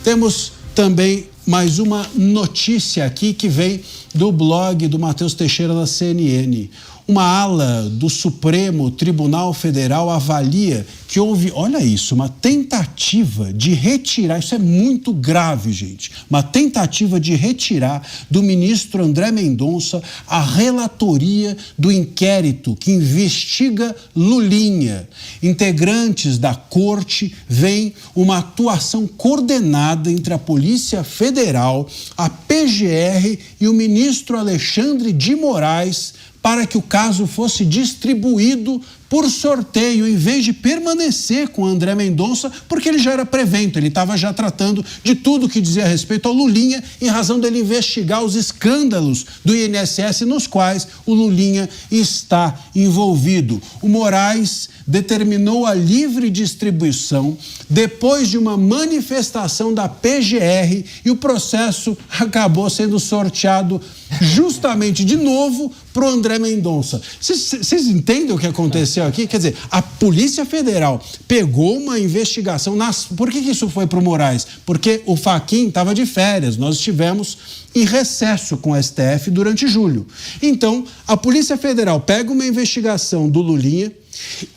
Temos também mais uma notícia aqui que vem do blog do Matheus Teixeira da CNN. Uma ala do Supremo Tribunal Federal avalia que houve, olha isso, uma tentativa de retirar, isso é muito grave, gente, uma tentativa de retirar do ministro André Mendonça a relatoria do inquérito que investiga Lulinha. Integrantes da corte veem uma atuação coordenada entre a Polícia Federal, a PGR e o ministro Alexandre de Moraes para que o caso fosse distribuído por sorteio, em vez de permanecer com André Mendonça, porque ele já era prevento, ele estava já tratando de tudo que dizia respeito ao Lulinha, em razão dele investigar os escândalos do INSS nos quais o Lulinha está envolvido. O Moraes determinou a livre distribuição depois de uma manifestação da PGR e o processo acabou sendo sorteado justamente de novo para o André Mendonça. Vocês entendem o que aconteceu aqui? Quer dizer, a Polícia Federal pegou uma investigação. Por que isso foi para o Moraes? Porque o Fachin estava de férias. Nós estivemos em recesso com o STF durante julho. Então, a Polícia Federal pega uma investigação do Lulinha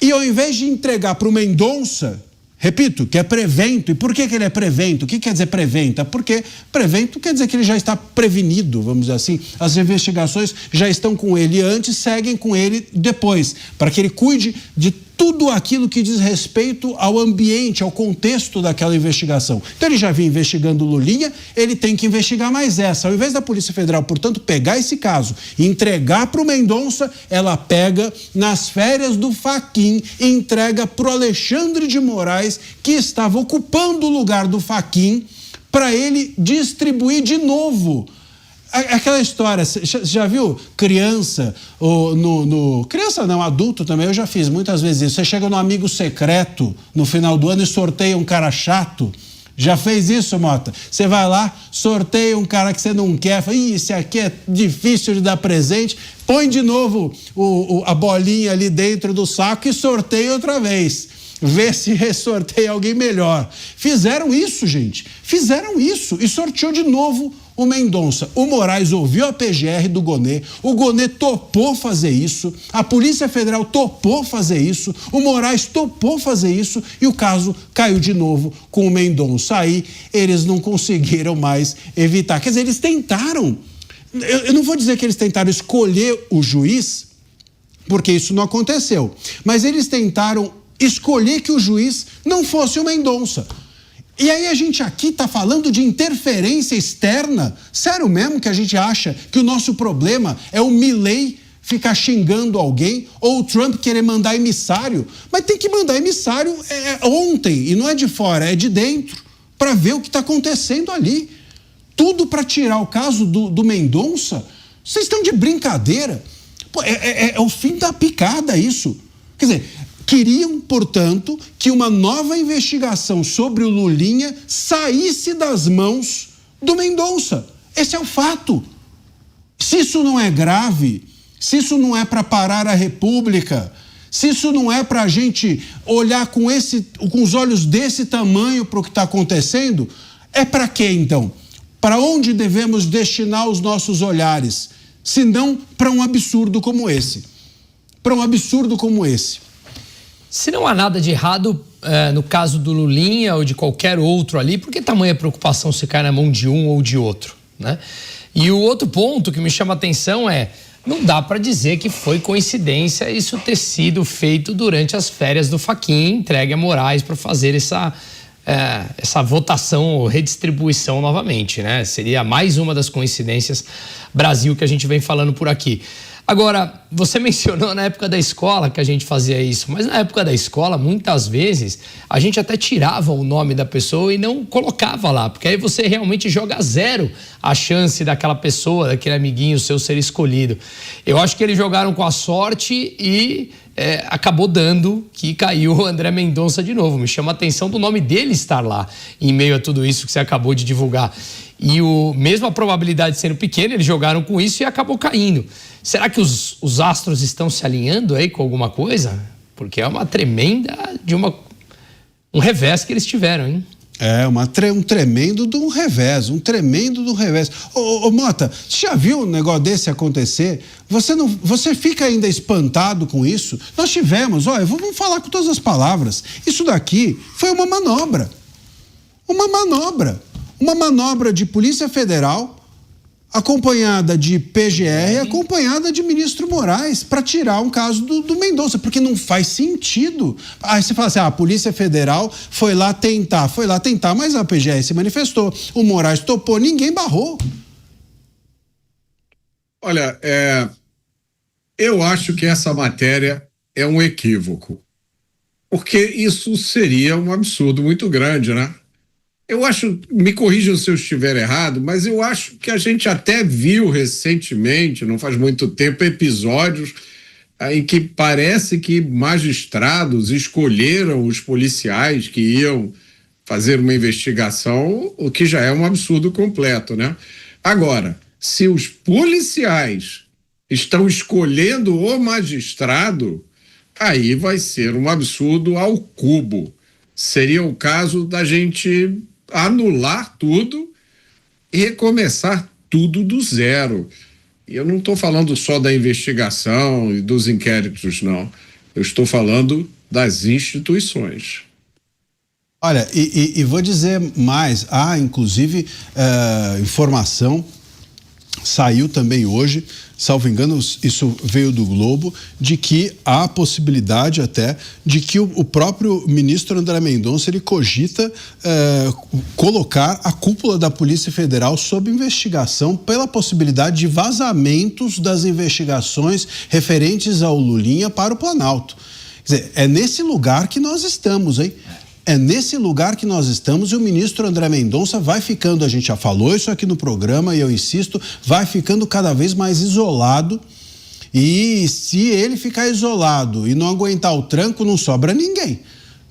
e, ao invés de entregar para o Mendonça, repito, que é prevento. E por que ele é prevento? O que quer dizer prevento? Porque prevento quer dizer que ele já está prevenido, vamos dizer assim. As investigações já estão com ele antes, seguem com ele depois, para que ele cuide de tudo aquilo que diz respeito ao ambiente, ao contexto daquela investigação. Então ele já vinha investigando Lulinha, ele tem que investigar mais essa. Ao invés da Polícia Federal, portanto, pegar esse caso e entregar para o Mendonça, ela pega nas férias do Fachin e entrega para o Alexandre de Moraes, que estava ocupando o lugar do Fachin, para ele distribuir de novo. Aquela história, você já viu criança, criança não, adulto também, eu já fiz muitas vezes isso. Você chega no amigo secreto no final do ano e sorteia um cara chato. Já fez isso, Mota? Você vai lá, sorteia um cara que você não quer, fala, esse aqui é difícil de dar presente, põe de novo a bolinha ali dentro do saco e sorteia outra vez. Vê se ressorteia alguém melhor. Fizeram isso, gente. Fizeram isso e sorteou de novo o Mendonça. O Moraes ouviu a PGR do Gonê, o Gonê topou fazer isso, a Polícia Federal topou fazer isso, o Moraes topou fazer isso e o caso caiu de novo com o Mendonça. Aí eles não conseguiram mais evitar. Quer dizer, eles tentaram, eu não vou dizer que eles tentaram escolher o juiz, porque isso não aconteceu, mas eles tentaram escolher que o juiz não fosse o Mendonça. E aí a gente aqui está falando de interferência externa? Sério mesmo que a gente acha que o nosso problema é o Milei ficar xingando alguém ou o Trump querer mandar emissário? Mas tem que mandar emissário ontem, e não é de fora, é de dentro, para ver o que está acontecendo ali. Tudo para tirar o caso do Mendonça? Vocês estão de brincadeira? Pô, é o fim da picada isso. Quer dizer, queriam, portanto, que uma nova investigação sobre o Lulinha saísse das mãos do Mendonça. Esse é o fato. Se isso não é grave, se isso não é para parar a República, se isso não é para a gente olhar com os olhos desse tamanho para o que está acontecendo, é para quê, então? Para onde devemos destinar os nossos olhares? Se não para um absurdo como esse. Para um absurdo como esse. Se não há nada de errado no caso do Lulinha ou de qualquer outro ali, por que tamanha preocupação se cai na mão de um ou de outro, né? E o outro ponto que me chama a atenção não dá para dizer que foi coincidência isso ter sido feito durante as férias do Fachin, entregue a Moraes para fazer essa votação ou redistribuição novamente, né? Seria mais uma das coincidências Brasil que a gente vem falando por aqui. Agora, você mencionou na época da escola que a gente fazia isso, mas na época da escola, muitas vezes, a gente até tirava o nome da pessoa e não colocava lá, porque aí você realmente joga a zero a chance daquela pessoa, daquele amiguinho seu ser escolhido. Eu acho que eles jogaram com a sorte e acabou dando que caiu o André Mendonça de novo. Me chama a atenção do nome dele estar lá, em meio a tudo isso que você acabou de divulgar. E mesmo a probabilidade sendo pequena, eles jogaram com isso e acabou caindo. Será que os astros estão se alinhando aí com alguma coisa? Porque é uma tremenda um revés que eles tiveram, hein? É, um tremendo de um revés, Ô, Mota, você já viu um negócio desse acontecer? Você fica ainda espantado com isso? Nós tivemos, olha, vamos falar com todas as palavras. Isso daqui foi uma manobra. Uma manobra de Polícia Federal, acompanhada de PGR, acompanhada de ministro Moraes, para tirar um caso do Mendonça, porque não faz sentido. Aí você fala assim, a Polícia Federal foi lá tentar, mas a PGR se manifestou, o Moraes topou, ninguém barrou. Olha, eu acho que essa matéria é um equívoco, porque isso seria um absurdo muito grande, né? Eu acho, me corrijam se eu estiver errado, mas eu acho que a gente até viu recentemente, não faz muito tempo, episódios em que parece que magistrados escolheram os policiais que iam fazer uma investigação, o que já é um absurdo completo, né? Agora, se os policiais estão escolhendo o magistrado, aí vai ser um absurdo ao cubo. Seria o caso da gente anular tudo e recomeçar tudo do zero. E eu não estou falando só da investigação e dos inquéritos, não. Eu estou falando das instituições. Olha, e vou dizer mais, há inclusive informação, saiu também hoje, salvo engano, isso veio do Globo, de que há a possibilidade até de que o próprio ministro André Mendonça ele cogita colocar a cúpula da Polícia Federal sob investigação pela possibilidade de vazamentos das investigações referentes ao Lulinha para o Planalto. Quer dizer, é nesse lugar que nós estamos, hein? É nesse lugar que nós estamos e o ministro André Mendonça vai ficando, a gente já falou isso aqui no programa e eu insisto, vai ficando cada vez mais isolado e se ele ficar isolado e não aguentar o tranco, não sobra ninguém.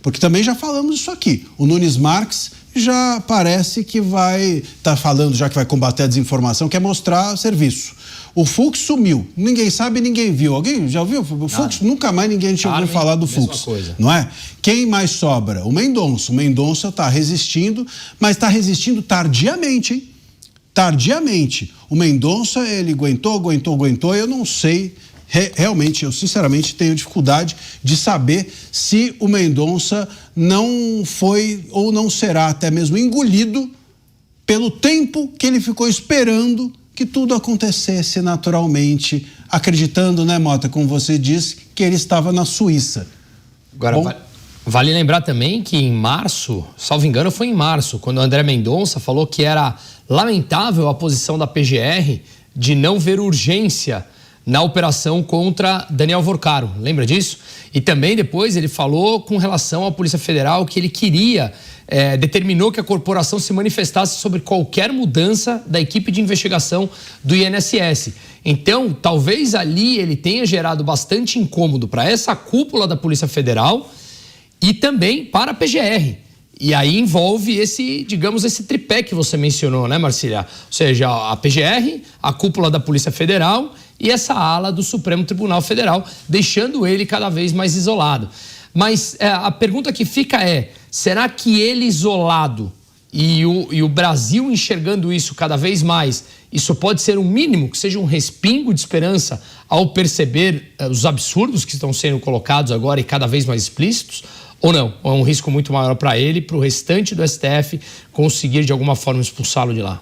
Porque também já falamos isso aqui. O Nunes Marques já parece que vai falando, já que vai combater a desinformação, quer mostrar serviço. O Fux sumiu. Ninguém sabe, ninguém viu. Alguém já ouviu? O Fux, nunca mais ninguém tinha ouvido falar do Fux. Não é? Quem mais sobra? O Mendonça. O Mendonça está resistindo, mas está resistindo tardiamente, hein? Tardiamente. O Mendonça, ele aguentou. Eu não sei, realmente, eu sinceramente tenho dificuldade de saber se o Mendonça não foi ou não será até mesmo engolido pelo tempo que ele ficou esperando que tudo acontecesse naturalmente, acreditando, né, Mota, como você disse, que ele estava na Suíça. Agora, vale lembrar também que em março, salvo engano, foi em março, quando o André Mendonça falou que era lamentável a posição da PGR de não ver urgência na operação contra Daniel Vorcaro. Lembra disso? E também depois ele falou com relação à Polícia Federal que ele queria, determinou que a corporação se manifestasse sobre qualquer mudança da equipe de investigação do INSS. Então, talvez ali ele tenha gerado bastante incômodo para essa cúpula da Polícia Federal e também para a PGR. E aí envolve esse tripé que você mencionou, né, Marcília? Ou seja, a PGR, a cúpula da Polícia Federal e essa ala do Supremo Tribunal Federal, deixando ele cada vez mais isolado. Mas a pergunta que fica é, será que ele isolado e o Brasil enxergando isso cada vez mais, isso pode ser um mínimo, que seja um respingo de esperança ao perceber os absurdos que estão sendo colocados agora e cada vez mais explícitos? Ou não? Ou é um risco muito maior para ele e para o restante do STF conseguir de alguma forma expulsá-lo de lá?